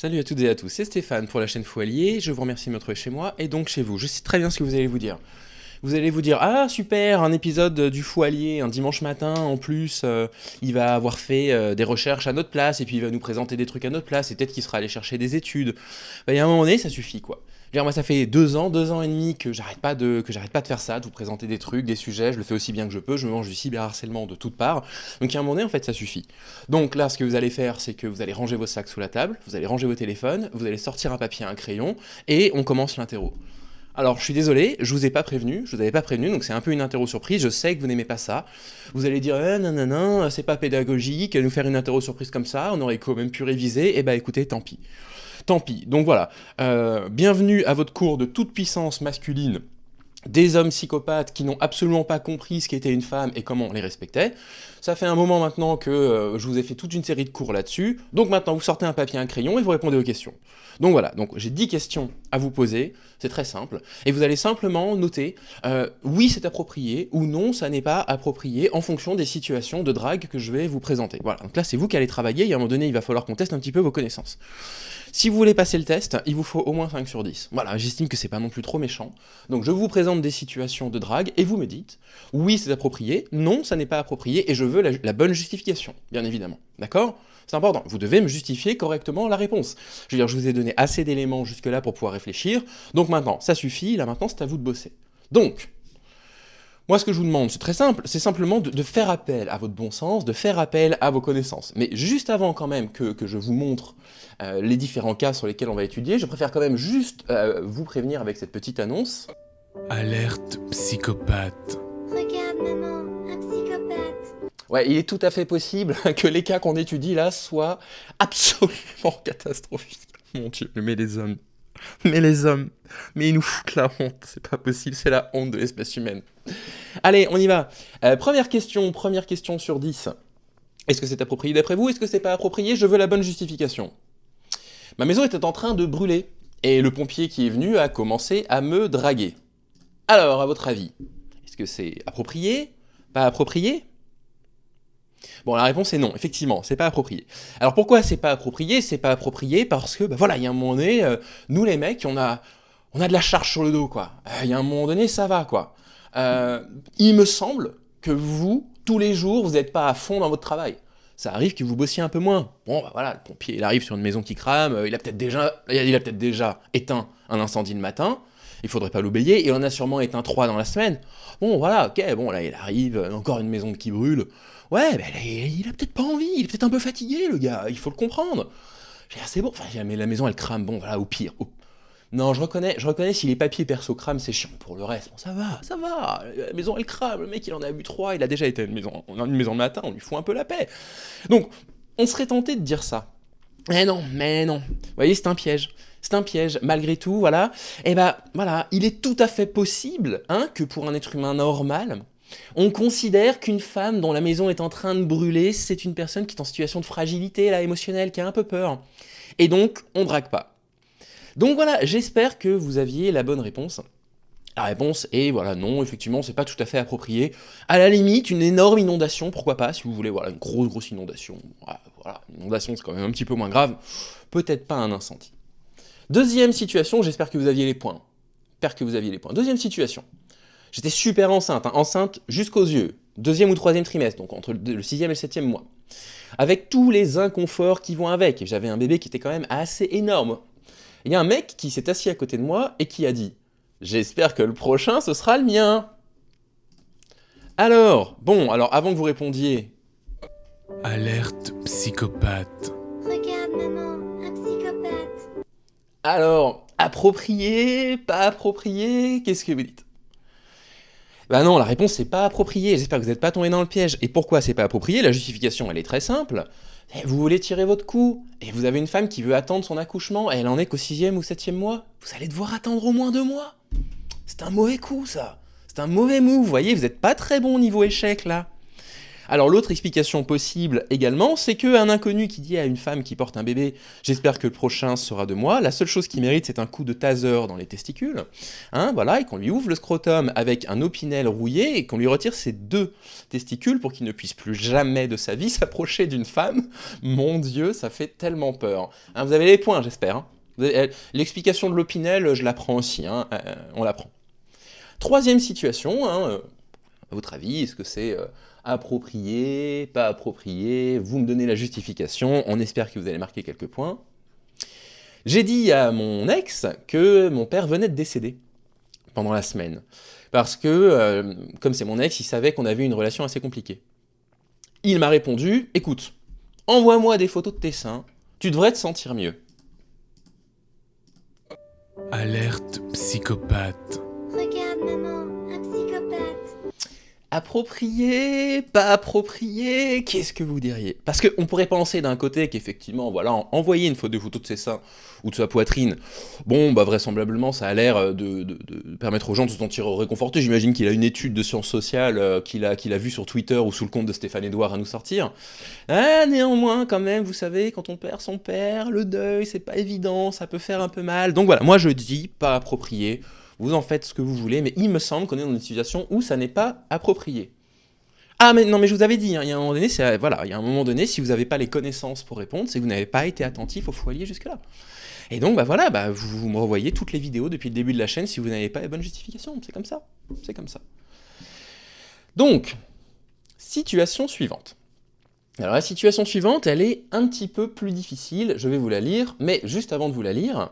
Salut à toutes et à tous, c'est Stéphane pour la chaîne Foalier, je vous remercie de me retrouver chez moi et donc chez vous. Je sais très bien ce que vous allez vous dire. Vous allez vous dire, ah super, un épisode du Foalier, un dimanche matin, en plus, il va avoir fait des recherches à notre place et puis il va nous présenter des trucs à notre place et peut-être qu'il sera allé chercher des études. Bah, il y a un moment donné, ça suffit quoi. Je veux dire, moi ça fait 2 ans et demi que j'arrête pas de faire ça, de vous présenter des trucs, des sujets, je le fais aussi bien que je peux, je me mange du cyberharcèlement de toutes parts. Donc il y a un moment donné, en fait, ça suffit. Donc là, ce que vous allez faire, c'est que vous allez ranger vos sacs sous la table, vous allez ranger vos téléphones, vous allez sortir un papier et un crayon, et on commence l'interro. Alors, je suis désolé, je vous ai pas prévenu, je vous avais pas prévenu, donc c'est un peu une interro surprise, je sais que vous n'aimez pas ça. Vous allez dire, non, non, non, c'est pas pédagogique, nous faire une interro surprise comme ça, on aurait quand même pu réviser, et bah écoutez, tant pis. Tant pis. Donc voilà, bienvenue à votre cours de toute puissance masculine des hommes psychopathes qui n'ont absolument pas compris ce qu'était une femme et comment on les respectait. Ça fait un moment maintenant que je vous ai fait toute une série de cours là-dessus, donc maintenant vous sortez un papier et un crayon et vous répondez aux questions. Donc voilà, donc j'ai 10 questions à vous poser, c'est très simple, et vous allez simplement noter oui c'est approprié ou non ça n'est pas approprié en fonction des situations de drague que je vais vous présenter. Voilà, donc là c'est vous qui allez travailler et à un moment donné il va falloir qu'on teste un petit peu vos connaissances. Si vous voulez passer le test, il vous faut au moins 5 sur 10. Voilà, j'estime que c'est pas non plus trop méchant. Donc je vous présente des situations de drague et vous me dites oui c'est approprié, non ça n'est pas approprié et je veux la bonne justification, bien évidemment. D'accord ? C'est important, vous devez me justifier correctement la réponse. Je veux dire, je vous ai donné assez d'éléments jusque-là pour pouvoir réfléchir, donc maintenant, ça suffit, là maintenant c'est à vous de bosser. Donc, moi ce que je vous demande, c'est très simple, c'est simplement de faire appel à votre bon sens, de faire appel à vos connaissances. Mais juste avant quand même que je vous montre les différents cas sur lesquels on va étudier, je préfère quand même juste vous prévenir avec cette petite annonce. Alerte psychopathe. Regarde maman, un psychopathe. Ouais, il est tout à fait possible que les cas qu'on étudie là soient absolument catastrophiques. Mon Dieu, mais les hommes, mais ils nous foutent la honte, c'est pas possible, c'est la honte de l'espèce humaine. Allez, on y va. Première question sur 10. Est-ce que c'est approprié d'après vous ? Est-ce que c'est pas approprié ? Je veux la bonne justification. Ma maison était en train de brûler, et le pompier qui est venu a commencé à me draguer. Alors, à votre avis, est-ce que c'est approprié ? Pas approprié ? Bon, la réponse est non, effectivement, c'est pas approprié. Alors pourquoi c'est pas approprié ? C'est pas approprié parce que, bah voilà, il y a un moment donné, nous les mecs, on a de la charge sur le dos, quoi. Il y a un moment donné, ça va, quoi. Il me semble que vous, tous les jours, vous n'êtes pas à fond dans votre travail. Ça arrive que vous bossiez un peu moins. Bon, bah voilà, le pompier, il arrive sur une maison qui crame, il a peut-être déjà éteint un incendie le matin, il faudrait pas l'oublier, et il en a sûrement éteint 3 dans la semaine. Bon, voilà, ok, bon, là, il arrive, encore une maison qui brûle. Ouais, ben il a peut-être pas envie, il est peut-être un peu fatigué, le gars, il faut le comprendre. Je veux dire, c'est bon, enfin, mais la maison, elle crame, bon, voilà, au pire. Non, je reconnais, si les papiers perso crament, c'est chiant. Pour le reste, bon, ça va, la maison, elle crame, le mec, il en a bu 3, il a déjà été à une maison de matin, on lui fout un peu la paix. Donc, on serait tenté de dire ça. Mais non. Vous voyez, c'est un piège, malgré tout, voilà. Et ben, voilà, il est tout à fait possible, que pour un être humain normal, on considère qu'une femme dont la maison est en train de brûler, c'est une personne qui est en situation de fragilité, là, émotionnelle, qui a un peu peur. Et donc, on drague pas. Donc voilà, j'espère que vous aviez la bonne réponse. La réponse est, voilà, non, effectivement, c'est pas tout à fait approprié. À la limite, une énorme inondation, pourquoi pas, si vous voulez, voilà, une grosse inondation. Voilà, une inondation, c'est quand même un petit peu moins grave. Peut-être pas un incendie. Deuxième situation, j'espère que vous aviez les points. Deuxième situation. J'étais super enceinte, enceinte jusqu'aux yeux. 2e ou 3e trimestre, donc entre le 6e et le 7e mois. Avec tous les inconforts qui vont avec. Et j'avais un bébé qui était quand même assez énorme. Il y a un mec qui s'est assis à côté de moi et qui a dit « J'espère que le prochain, ce sera le mien !» Alors, avant que vous répondiez... Alerte psychopathe. Regarde maman, un psychopathe. Alors, approprié, pas approprié, qu'est-ce que vous dites ? Bah non, la réponse c'est pas approprié, j'espère que vous n'êtes pas tombé dans le piège. Et pourquoi c'est pas approprié ? La justification elle est très simple. Vous voulez tirer votre coup, et vous avez une femme qui veut attendre son accouchement, et elle en est qu'au 6e ou 7e mois. Vous allez devoir attendre au moins 2 mois. C'est un mauvais coup ça. C'est un mauvais move, vous voyez, vous n'êtes pas très bon niveau échec là. Alors l'autre explication possible également, c'est qu'un inconnu qui dit à une femme qui porte un bébé « j'espère que le prochain sera de moi », la seule chose qu'il mérite c'est un coup de taser dans les testicules, hein, voilà, et qu'on lui ouvre le scrotum avec un opinel rouillé et qu'on lui retire ses 2 testicules pour qu'il ne puisse plus jamais de sa vie s'approcher d'une femme. Mon Dieu, ça fait tellement peur. Hein, vous avez les points, j'espère. Hein. L'explication de l'opinel, je la prends aussi, hein, on la prend. Troisième situation, hein, à votre avis, est-ce que c'est approprié, pas approprié? Vous me donnez la justification, on espère que vous allez marquer quelques points. J'ai dit à mon ex que mon père venait de décéder pendant la semaine. Parce que, comme c'est mon ex, il savait qu'on avait une relation assez compliquée. Il m'a répondu, écoute, envoie-moi des photos de tes seins, tu devrais te sentir mieux. Alerte psychopathe. Regarde maman, un psychopathe. Approprié, pas approprié, qu'est-ce que vous diriez? Parce qu'on pourrait penser d'un côté qu'effectivement, voilà, envoyer une photo de ses seins ou de sa poitrine, bon, bah vraisemblablement, ça a l'air de permettre aux gens de se sentir réconfortés. J'imagine qu'il a une étude de sciences sociales qu'il a vue sur Twitter ou sous le compte de Stéphane Edouard à nous sortir. Ah, néanmoins, quand même, vous savez, quand on perd son père, le deuil, c'est pas évident, ça peut faire un peu mal. Donc voilà, moi je dis pas approprié. Vous en faites ce que vous voulez, mais il me semble qu'on est dans une situation où ça n'est pas approprié. Ah mais non, mais je vous avais dit, hein, il y a un moment donné, si vous n'avez pas les connaissances pour répondre, c'est que vous n'avez pas été attentif au foyer jusque-là. Et donc, bah voilà, bah, vous me revoyez toutes les vidéos depuis le début de la chaîne si vous n'avez pas les bonnes justifications. C'est comme ça. C'est comme ça. Donc, situation suivante. Alors la situation suivante, elle est un petit peu plus difficile, je vais vous la lire, mais juste avant de vous la lire...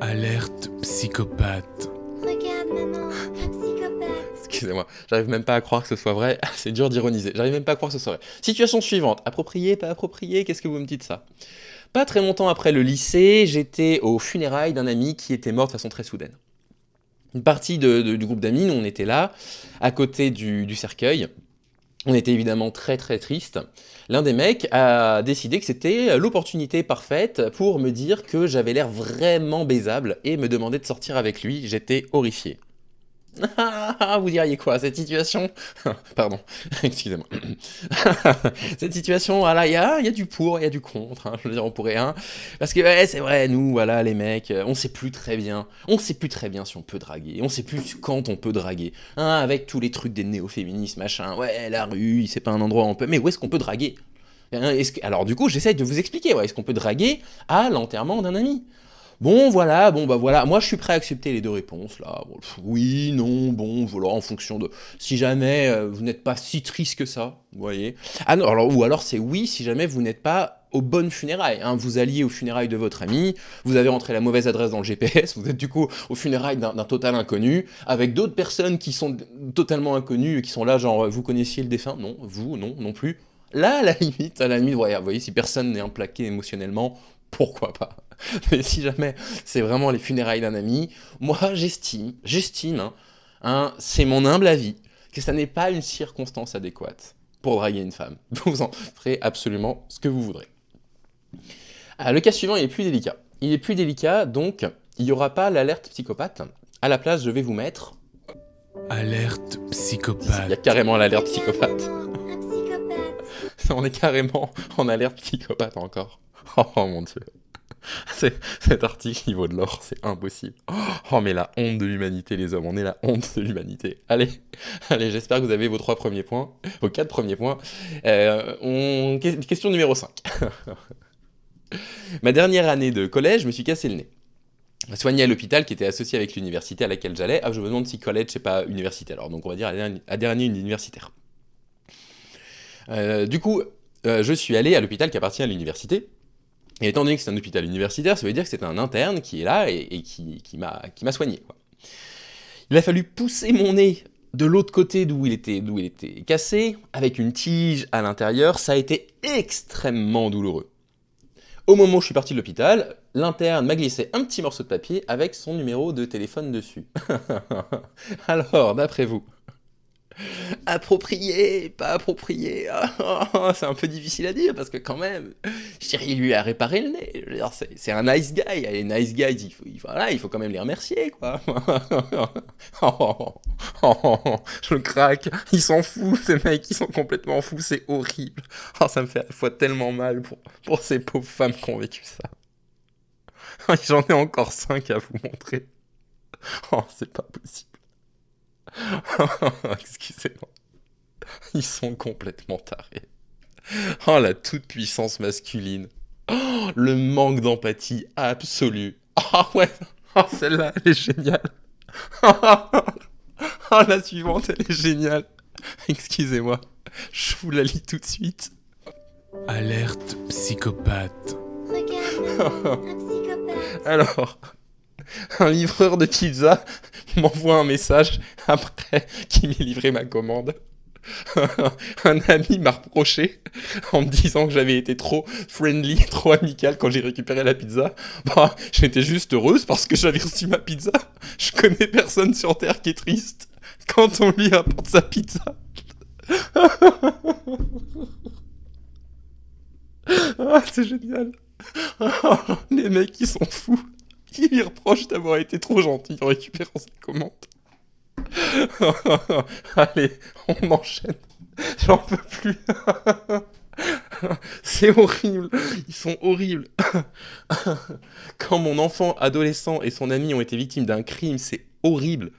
Alerte psychopathe. Regarde maman, un psychopathe. Excusez-moi, j'arrive même pas à croire que ce soit vrai, c'est dur d'ironiser, j'arrive même pas à croire que ce soit vrai. Situation suivante, approprié, pas approprié, qu'est-ce que vous me dites ça? Pas très longtemps après le lycée, j'étais aux funérailles d'un ami qui était mort de façon très soudaine. Une partie du groupe d'amis, nous on était là, à côté du cercueil. On était évidemment très très tristes. L'un des mecs a décidé que c'était l'opportunité parfaite pour me dire que j'avais l'air vraiment baisable et me demandait de sortir avec lui. J'étais horrifié. Vous diriez quoi, cette situation? Pardon, excusez-moi. Cette situation, voilà, il y a du pour, il y a du contre, hein, je veux dire, on pourrait, hein, parce que ouais, c'est vrai, nous, voilà, les mecs, on sait plus très bien si on peut draguer, on sait plus quand on peut draguer, hein, avec tous les trucs des néo-féministes, machin, ouais, la rue, c'est pas un endroit où on peut, mais où est-ce qu'on peut draguer? Hein, alors du coup, j'essaye de vous expliquer, ouais, est-ce qu'on peut draguer à l'enterrement d'un ami? Bon, voilà, moi je suis prêt à accepter les deux réponses, là. Bon, oui, non, bon, voilà, en fonction de... Si jamais vous n'êtes pas si triste que ça, vous voyez. Ah non, ou alors c'est oui, si jamais vous n'êtes pas aux bonnes funérailles. Hein. Vous alliez aux funérailles de votre ami, vous avez rentré la mauvaise adresse dans le GPS, vous êtes du coup aux funérailles d'un total inconnu, avec d'autres personnes qui sont totalement inconnues, qui sont là, genre, vous connaissiez le défunt? Non, vous, non plus. Là, à la limite, vous voyez, si personne n'est implaqué émotionnellement, pourquoi pas? Mais si jamais c'est vraiment les funérailles d'un ami, moi j'estime, hein, c'est mon humble avis, que ça n'est pas une circonstance adéquate pour draguer une femme. Vous en ferez absolument ce que vous voudrez. Le cas suivant, il est plus délicat. Donc il n'y aura pas l'alerte psychopathe. À la place, je vais vous mettre... Alerte Il y a psychopathe. carrément l'alerte Regarde psychopathe. maman, un psychopathe. On est carrément en alerte psychopathe encore. Oh mon Dieu. Cet article, il vaut de l'or, c'est impossible. Oh, mais la honte de l'humanité, les hommes, on est la honte de l'humanité. Allez, j'espère que vous avez vos 4 premiers points. Question numéro 5. Ma dernière année de collège, je me suis cassé le nez. Soigné à l'hôpital qui était associé avec l'université à laquelle j'allais. Ah, je me demande si collège, c'est pas université, alors donc on va dire à dernier universitaire. Du coup, je suis allé à l'hôpital qui appartient à l'université. Et étant donné que c'est un hôpital universitaire, ça veut dire que c'est un interne qui est là et qui m'a soigné, quoi. Il a fallu pousser mon nez de l'autre côté d'où il était cassé, avec une tige à l'intérieur. Ça a été extrêmement douloureux. Au moment où je suis parti de l'hôpital, l'interne m'a glissé un petit morceau de papier avec son numéro de téléphone dessus. Alors, d'après vous, approprié, pas approprié, c'est un peu difficile à dire parce que quand même, je dirais, il lui a réparé le nez. Je veux dire, c'est un nice guy. Et les nice guys, il faut quand même les remercier, quoi. Je craque. Ils sont fous, ces mecs, ils sont complètement fous, c'est horrible. Oh, ça me fait à la fois tellement mal pour ces pauvres femmes qui ont vécu ça. J'en ai encore 5 à vous montrer. Oh, c'est pas possible. Excusez-moi. Ils sont complètement tarés. Oh, la toute-puissance masculine. Oh, le manque d'empathie absolu. Ah ouais, oh, celle-là, elle est géniale. Oh, la suivante, elle est géniale. Excusez-moi, je vous la lis tout de suite. Alerte psychopathe. Regarde, maman, un psychopathe. Alors, un livreur de pizza m'envoie un message après qu'il m'ait livré ma commande. Un ami m'a reproché en me disant que j'avais été trop friendly, trop amical quand j'ai récupéré la pizza. Bah, j'étais juste heureuse parce que j'avais reçu ma pizza. Je connais personne sur Terre qui est triste quand on lui apporte sa pizza. Ah, c'est génial. Les mecs, ils sont fous. Ils lui reprochent d'avoir été trop gentil en récupérant sa commande. Allez, on enchaîne. J'en peux plus. C'est horrible. Ils sont horribles. Quand mon enfant adolescent et son ami ont été victimes d'un crime, c'est horrible.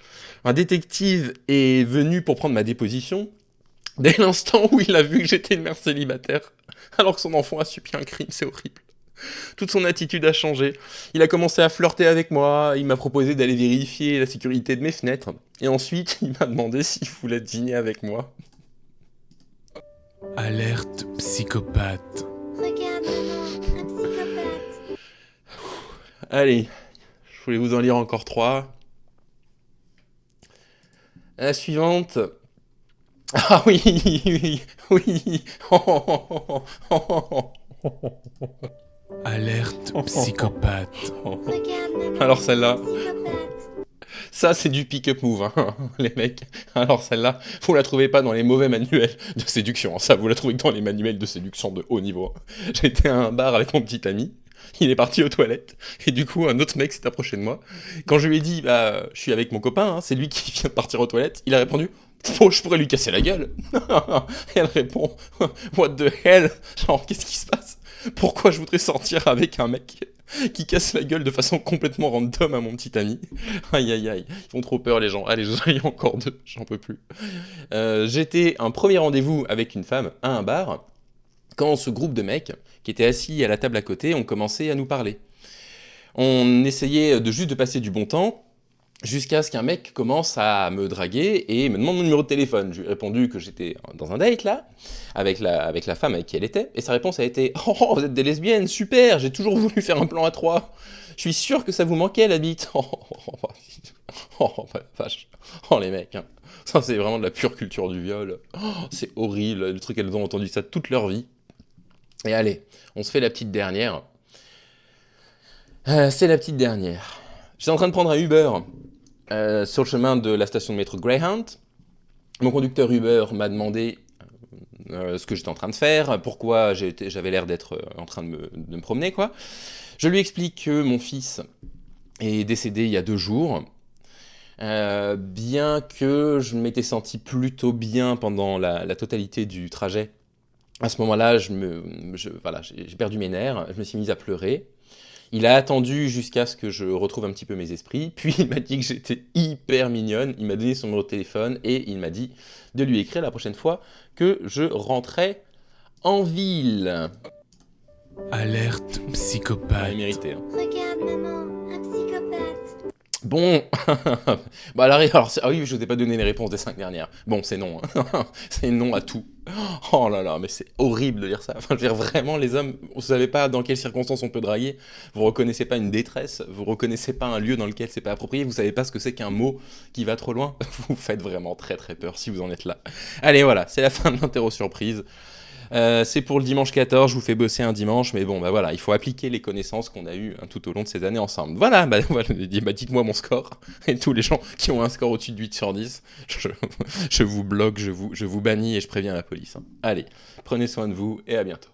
Un détective est venu pour prendre ma déposition dès l'instant où il a vu que j'étais une mère célibataire, alors que son enfant a subi un crime, c'est horrible. Toute son attitude a changé. Il a commencé à flirter avec moi, il m'a proposé d'aller vérifier la sécurité de mes fenêtres, et ensuite il m'a demandé s'il voulait dîner avec moi. Alerte psychopathe. Regarde, maman, un psychopathe. Allez, je voulais vous en lire encore 3. La suivante. Ah oui, oui, oui. Alerte psychopathe. Regarde, maman, Alors celle-là, un psychopathe. ça c'est du pick-up move, hein, les mecs. Alors celle-là, vous la trouvez pas dans les mauvais manuels de séduction. Ça, vous la trouvez que dans les manuels de séduction de haut niveau. J'étais à un bar avec mon petit ami. Il est parti aux toilettes. Et du coup, un autre mec s'est approché de moi. Quand je lui ai dit, bah, je suis avec mon copain, hein, c'est lui qui vient de partir aux toilettes, il a répondu, oh, je pourrais lui casser la gueule. Et elle répond, what the hell? Genre, qu'est-ce qui se passe? Pourquoi je voudrais sortir avec un mec qui casse la gueule de façon complètement random à mon petit ami? Aïe aïe aïe, ils font trop peur les gens. Allez, j'en ai encore 2, j'en peux plus. J'étais un premier rendez-vous avec une femme à un bar, quand ce groupe de mecs qui étaient assis à la table à côté ont commencé à nous parler. On essayait juste de passer du bon temps, jusqu'à ce qu'un mec commence à me draguer et me demande mon numéro de téléphone. Je lui ai répondu que j'étais dans un date là, avec la femme avec qui elle était, et sa réponse a été « Oh, vous êtes des lesbiennes, super, j'ai toujours voulu faire un plan à 3. Je suis sûr que ça vous manquait la bite. » Oh, bah, vache. Oh, les mecs, hein. Ça c'est vraiment de la pure culture du viol. Oh, c'est horrible, le truc, elles ont entendu ça toute leur vie. Et allez, on se fait la petite dernière. C'est la petite dernière. J'étais en train de prendre un Uber sur le chemin de la station de métro Greyhound. Mon conducteur Uber m'a demandé ce que j'étais en train de faire, pourquoi j'avais l'air d'être en train de me promener, quoi. Je lui explique que mon fils est décédé il y a 2 jours. Bien que je m'étais senti plutôt bien pendant la totalité du trajet, à ce moment-là, voilà, j'ai perdu mes nerfs, je me suis mis à pleurer. Il a attendu jusqu'à ce que je retrouve un petit peu mes esprits, puis il m'a dit que j'étais hyper mignonne, il m'a donné son numéro de téléphone et il m'a dit de lui écrire la prochaine fois que je rentrais en ville. Alerte Il psychopathe. mérité, hein. Regarde, maman, un psychopathe. Bon, bah alors, ah oui, je vous ai pas donné les réponses des 5 dernières. Bon, c'est non, hein. C'est non à tout. Oh là là, mais c'est horrible de lire ça. Enfin, je veux dire, vraiment, les hommes, vous savez pas dans quelles circonstances on peut draguer, vous reconnaissez pas une détresse, vous reconnaissez pas un lieu dans lequel c'est pas approprié, vous savez pas ce que c'est qu'un mot qui va trop loin, vous faites vraiment très très peur si vous en êtes là. Allez, voilà, c'est la fin de l'interro surprise. C'est pour le dimanche 14, je vous fais bosser un dimanche, mais bon, bah voilà, il faut appliquer les connaissances qu'on a eues tout au long de ces années ensemble. Voilà, bah dites-moi mon score, et tous les gens qui ont un score au-dessus de 8 sur 10, je vous bloque, je vous bannis et je préviens la police. Hein. Allez, prenez soin de vous et à bientôt.